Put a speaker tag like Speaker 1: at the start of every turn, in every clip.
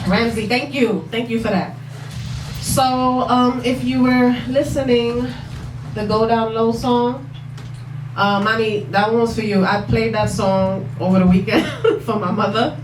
Speaker 1: Ramsey, thank you. Thank you for that. So, if you were listening, the Go Down Low song, Mommy, that one was for you. I played that song over the weekend for my mother,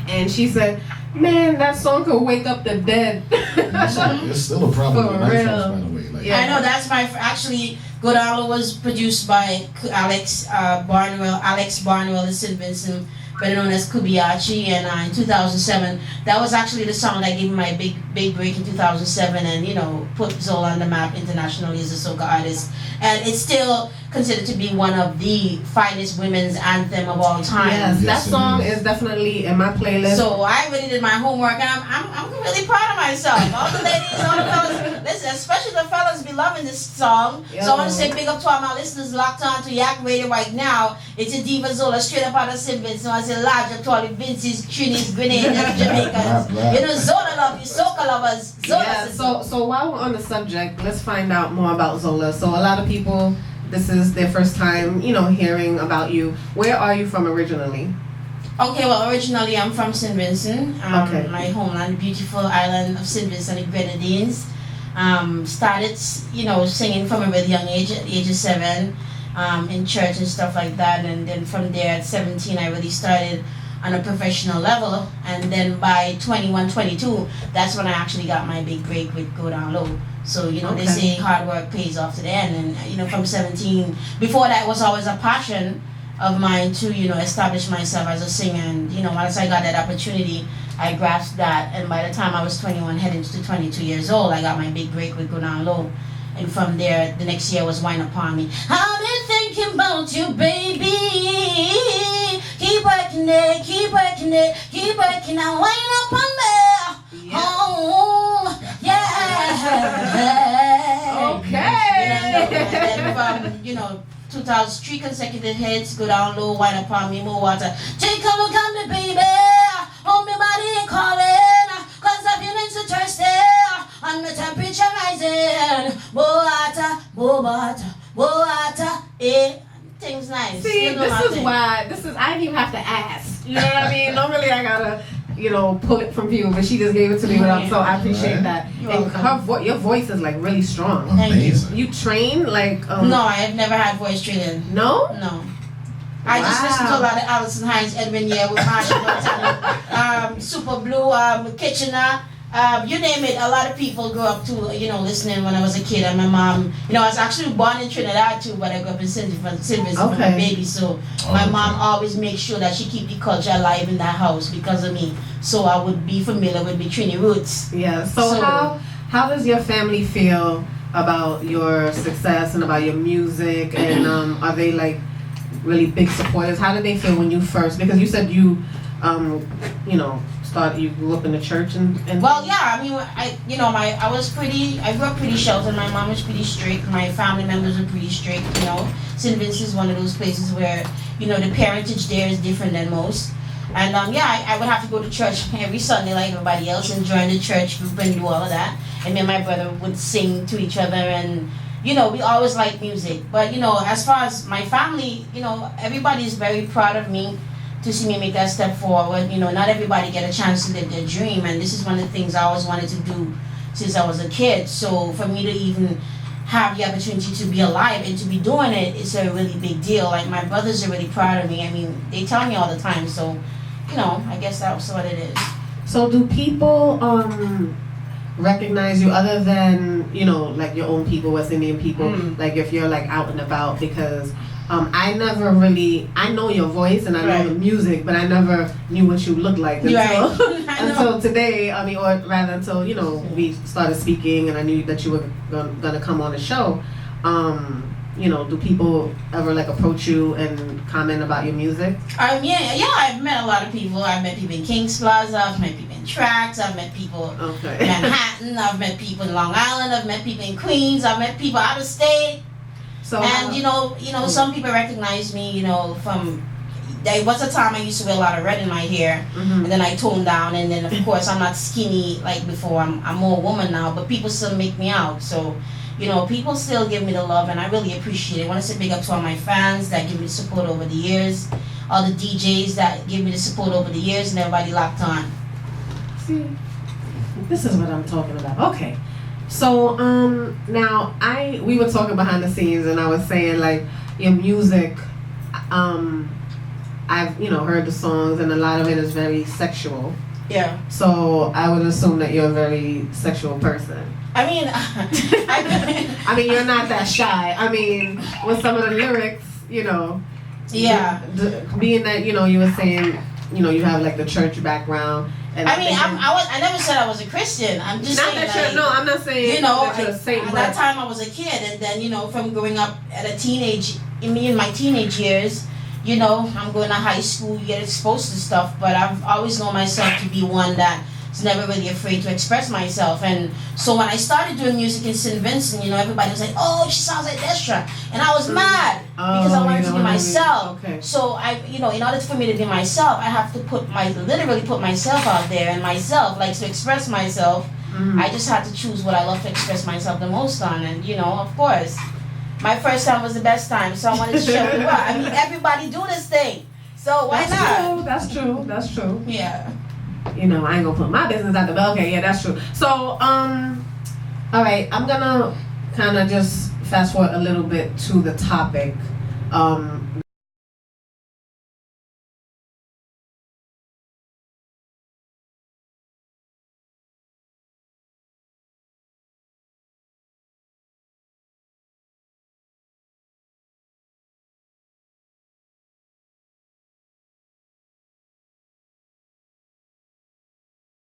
Speaker 1: and she said, "Man, that song could wake up the dead."
Speaker 2: It's still a problem with night songs, by the way. Like,
Speaker 3: I know that's actually Go Down Low was produced by Alex Barnwell and St. Vincent, better known as Kubiachi, and in 2007, that was actually the song that gave me my big break in 2007, and put Zoelah on the map internationally as a soca artist, and it's still considered to be one of the finest women's anthem of all time.
Speaker 1: Yes, that song is definitely in my playlist.
Speaker 3: So I really did my homework, and I'm really proud of myself. All the ladies, all the fellas, listen, especially the fellas be loving this song. So I want to say big up to all my listeners locked on to Yak Radio right now. It's a Diva Zoelah straight up out of St. Vincent. I say large up to all the Vinces, Trinis, Grenadians, Jamaicans. Zoelah love you, soca lovers. Zoelah.
Speaker 1: So while we're on the subject, let's find out more about Zoelah. So a lot of people, this is their first time, hearing about you. Where are you from originally?
Speaker 3: Okay, well, originally I'm from St. Vincent.
Speaker 1: Okay.
Speaker 3: My homeland, the beautiful island of St. Vincent and the Grenadines. Started, singing from a really young age, at the age of 7, in church and stuff like that. And then from there, at 17, I really started on a professional level. And then by 21, 22, that's when I actually got my big break with Go Down Low. So, they say hard work pays off to the end. And, from 17, before that was always a passion of mine to, establish myself as a singer. And, once I got that opportunity, I grasped that. And by the time I was 21, heading to 22 years old, I got my big break with Go Down Low. And from there, the next year was Wine Upon Me. I've been thinking about you, baby. Keep working it, keep working it, keep working it. Wine Upon Me. Yeah. Oh, yeah.
Speaker 1: Okay.
Speaker 3: And then from, 2003 consecutive hits, Go Down Low, Wine Upon Me, More Water. Take a look at me, baby. Hold me body and calling. Cause I'm feeling so thirsty. And my temperature rising. More water, more water, more water. Things nice.
Speaker 1: See, I didn't even have to ask. You know what I mean? Normally I gotta, pull it from you, but she just gave it to me without, so I appreciate that. And your voice is like really strong.
Speaker 2: Amazing.
Speaker 1: You train like
Speaker 3: No, I have never had voice training.
Speaker 1: No?
Speaker 3: No. I just listen to a lot of Alison Hines, Edwin Year with Marsha Montana, Super Blue, Kitchener, you name it. A lot of people grew up to, listening when I was a kid. And my mom, I was actually born in Trinidad too, but I grew up in St. Vincent from my baby. So my mom always makes sure that she keep the culture alive in that house because of me. So I would be familiar with the Trini roots.
Speaker 1: Yeah. So how does your family feel about your success and about your music? And are they like really big supporters? How did they feel when you first? Because you said you grew up in the church and
Speaker 3: well, yeah, I mean, I grew up pretty sheltered. My mom was pretty strict. My family members were pretty strict. St. Vincent is one of those places where the parentage there is different than most. And I would have to go to church every Sunday like everybody else and join the church group and do all of that. And me and my brother would sing to each other, and we always liked music. But as far as my family, everybody's very proud of me to see me make that step forward. Not everybody get a chance to live their dream, and this is one of the things I always wanted to do since I was a kid. So for me to even have the opportunity to be alive and to be doing it, it's a really big deal. Like, my brothers are really proud of me. I mean, they tell me all the time. So, I guess that's what it is.
Speaker 1: So do people recognize you other than, like your own people, West Indian people, like if you're like out and about? Because I know your voice and I know the music, but I never knew what you looked like until today. I mean, or rather until, we started speaking and I knew that you were gonna come on the show. Do people ever like approach you and comment about your music?
Speaker 3: Yeah, I've met a lot of people. I've met people in Kings Plaza, I've met people in Tracks, I've met people in Manhattan, I've met people in Long Island, I've met people in Queens, I've met people out of state. So, and some people recognize me, from there was a time I used to wear a lot of red in my hair, and then I toned down, and then of course I'm not skinny like before. I'm more woman now, but people still make me out. So, people still give me the love, and I really appreciate it. I want to say big up to all my fans that give me the support over the years, all the DJs that give me the support over the years, and everybody locked on.
Speaker 1: See, this is what I'm talking about. Okay. So, now we were talking behind the scenes, and I was saying like your music, I've heard the songs, and a lot of it is very sexual.
Speaker 3: Yeah.
Speaker 1: So I would assume that you're a very sexual person.
Speaker 3: I mean,
Speaker 1: I mean, you're not that shy. I mean, with some of the lyrics,
Speaker 3: yeah.
Speaker 1: Being that you were saying, you have like the church background. And
Speaker 3: I mean, I never said I was a Christian. I'm just
Speaker 1: not
Speaker 3: saying.
Speaker 1: That no, I'm not saying. That you're a saint,
Speaker 3: at that time I was a kid, and then from growing up at in my teenage years, I'm going to high school, you get exposed to stuff. But I've always known myself to be one that's never really afraid to express myself. And so when I started doing music in St. Vincent, everybody was like, "Oh, she sounds like Destra," and I was mad because I wanted to be myself.
Speaker 1: Okay.
Speaker 3: So in order for me to be myself, I have to literally put myself out there, and myself, like, to express myself.
Speaker 1: Mm-hmm.
Speaker 3: I just had to choose what I love to express myself the most on, and of course, my first time was the best time, so I wanted to share with you. I mean, everybody do this thing, so why not?
Speaker 1: That's true.
Speaker 3: Yeah.
Speaker 1: I ain't gonna put my business out there, but okay, yeah, that's true. So, all right, I'm gonna kind of just fast forward a little bit to the topic.